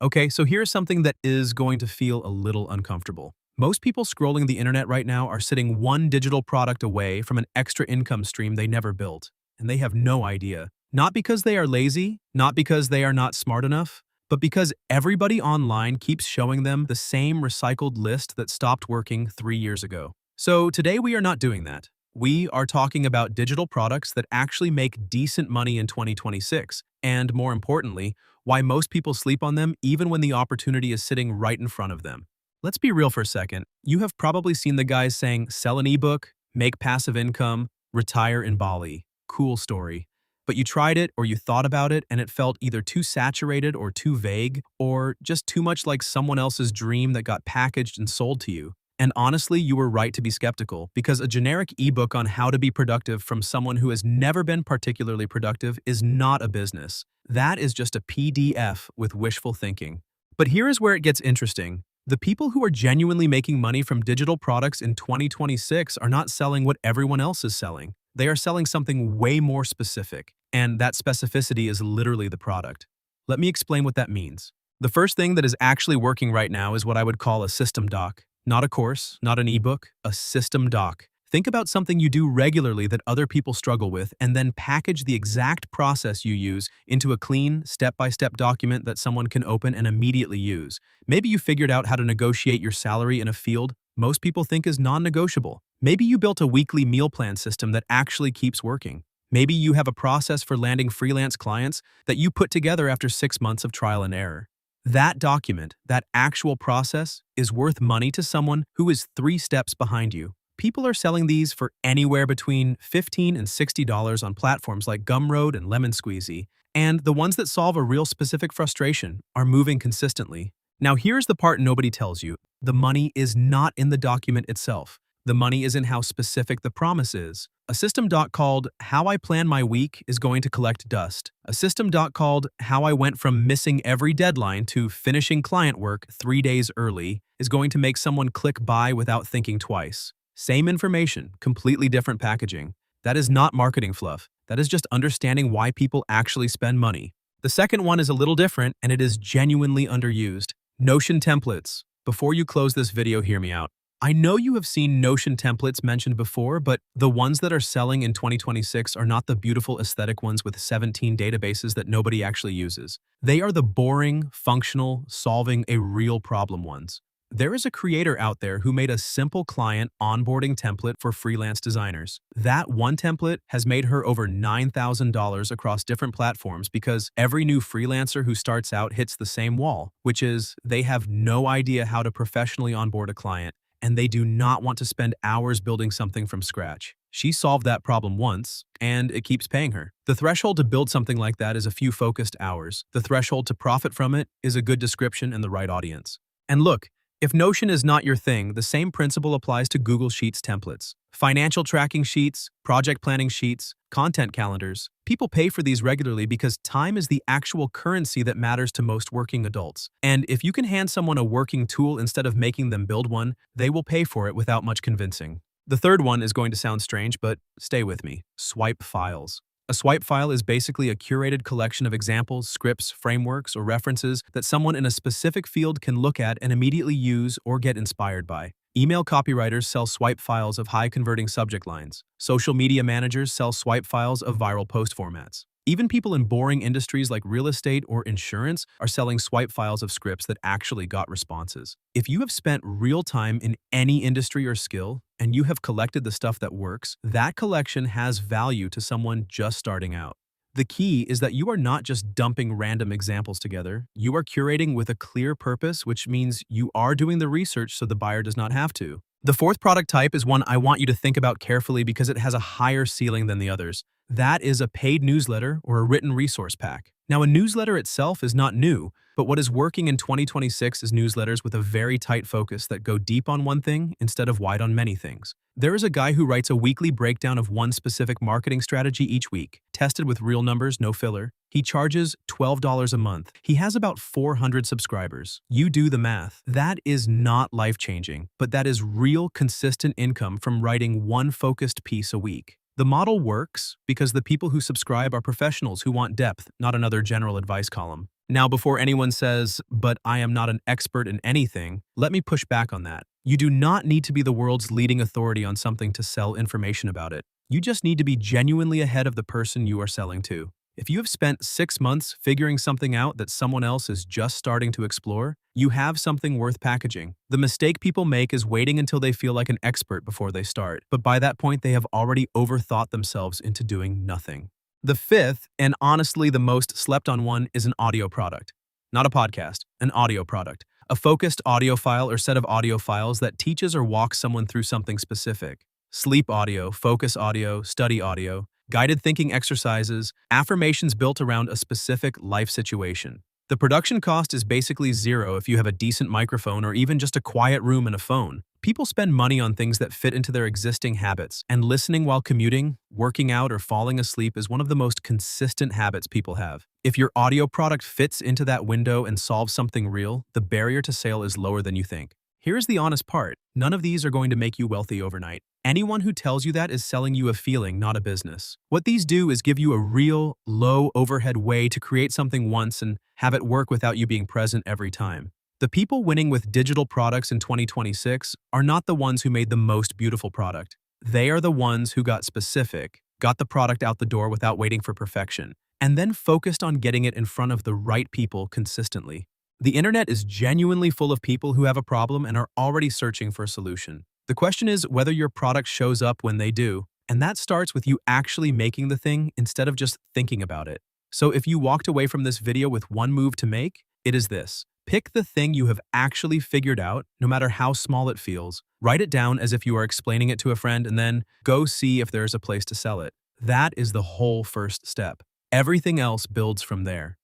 Okay, so here's something that is going to feel a little uncomfortable. Most people scrolling the internet right now are sitting one digital product away from an extra income stream they never built, and they have no idea. Not because they are lazy, not because they are not smart enough, but because everybody online keeps showing them the same recycled list that stopped working 3 years ago. So today we are not doing that. We are talking about digital products that actually make decent money in 2026, and more importantly, why most people sleep on them even when the opportunity is sitting right in front of them. Let's be real for a second. You have probably seen the guys saying, sell an ebook, make passive income, retire in Bali. Cool story. But you tried it or you thought about it and it felt either too saturated or too vague or just too much like someone else's dream that got packaged and sold to you. And honestly, you were right to be skeptical because a generic ebook on how to be productive from someone who has never been particularly productive is not a business. That is just a PDF with wishful thinking. But here is where it gets interesting. The people who are genuinely making money from digital products in 2026 are not selling what everyone else is selling. They are selling something way more specific, and that specificity is literally the product. Let me explain what that means. The first thing that is actually working right now is what I would call a system doc. Not a course, not an ebook, a system doc. Think about something you do regularly that other people struggle with and then package the exact process you use into a clean, step-by-step document that someone can open and immediately use. Maybe you figured out how to negotiate your salary in a field most people think is non-negotiable. Maybe you built a weekly meal plan system that actually keeps working. Maybe you have a process for landing freelance clients that you put together after 6 months of trial and error. That document, that actual process, is worth money to someone who is 3 steps behind you. People are selling these for anywhere between $15 and $60 on platforms like Gumroad and Lemon Squeezy, and the ones that solve a real specific frustration are moving consistently. Now here's the part nobody tells you. The money is not in the document itself. The money is in how specific the promise is. A system doc called How I Plan My Week is going to collect dust. A system doc called How I Went From Missing Every Deadline to Finishing Client Work 3 days Early is going to make someone click buy without thinking twice. Same information, completely different packaging. That is not marketing fluff. That is just understanding why people actually spend money. The second one is a little different, and it is genuinely underused. Notion templates. Before you close this video, hear me out. I know you have seen Notion templates mentioned before, but the ones that are selling in 2026 are not the beautiful aesthetic ones with 17 databases that nobody actually uses. They are the boring, functional, solving a real problem ones. There is a creator out there who made a simple client onboarding template for freelance designers. That one template has made her over $9,000 across different platforms because every new freelancer who starts out hits the same wall, which is they have no idea how to professionally onboard a client, and they do not want to spend hours building something from scratch. She solved that problem once, and it keeps paying her. The threshold to build something like that is a few focused hours. The threshold to profit from it is a good description and the right audience. And look, if Notion is not your thing, the same principle applies to Google Sheets templates. Financial tracking sheets, project planning sheets, content calendars. People pay for these regularly because time is the actual currency that matters to most working adults. And if you can hand someone a working tool instead of making them build one, they will pay for it without much convincing. The third one is going to sound strange, but stay with me. Swipe files. A swipe file is basically a curated collection of examples, scripts, frameworks, or references that someone in a specific field can look at and immediately use or get inspired by. Email copywriters sell swipe files of high-converting subject lines. Social media managers sell swipe files of viral post formats. Even people in boring industries like real estate or insurance are selling swipe files of scripts that actually got responses. If you have spent real time in any industry or skill, and you have collected the stuff that works, that collection has value to someone just starting out. The key is that you are not just dumping random examples together. You are curating with a clear purpose, which means you are doing the research so the buyer does not have to. The fourth product type is one I want you to think about carefully because it has a higher ceiling than the others. That is a paid newsletter or a written resource pack. Now, a newsletter itself is not new, but what is working in 2026 is newsletters with a very tight focus that go deep on one thing instead of wide on many things. There is a guy who writes a weekly breakdown of one specific marketing strategy each week, tested with real numbers, no filler. He charges $12 a month. He has about 400 subscribers. You do the math. That is not life-changing, but that is real, consistent income from writing one focused piece a week. The model works because the people who subscribe are professionals who want depth, not another general advice column. Now, before anyone says, but I am not an expert in anything, let me push back on that. You do not need to be the world's leading authority on something to sell information about it. You just need to be genuinely ahead of the person you are selling to. If you have spent 6 months figuring something out that someone else is just starting to explore, you have something worth packaging. The mistake people make is waiting until they feel like an expert before they start, but by that point they have already overthought themselves into doing nothing. The fifth, and honestly the most slept on one, is an audio product. Not a podcast, an audio product. A focused audio file or set of audio files that teaches or walks someone through something specific. Sleep audio, focus audio, study audio, guided thinking exercises, affirmations built around a specific life situation. The production cost is basically zero if you have a decent microphone or even just a quiet room and a phone. People spend money on things that fit into their existing habits, and listening while commuting, working out, or falling asleep is one of the most consistent habits people have. If your audio product fits into that window and solves something real, the barrier to sale is lower than you think. Here's the honest part. None of these are going to make you wealthy overnight. Anyone who tells you that is selling you a feeling, not a business. What these do is give you a real, low overhead way to create something once and have it work without you being present every time. The people winning with digital products in 2026 are not the ones who made the most beautiful product. They are the ones who got specific, got the product out the door without waiting for perfection, and then focused on getting it in front of the right people consistently. The internet is genuinely full of people who have a problem and are already searching for a solution. The question is whether your product shows up when they do, and that starts with you actually making the thing instead of just thinking about it. So if you walked away from this video with one move to make, it is this. Pick the thing you have actually figured out, no matter how small it feels. Write it down as if you are explaining it to a friend, and then go see if there is a place to sell it. That is the whole first step. Everything else builds from there.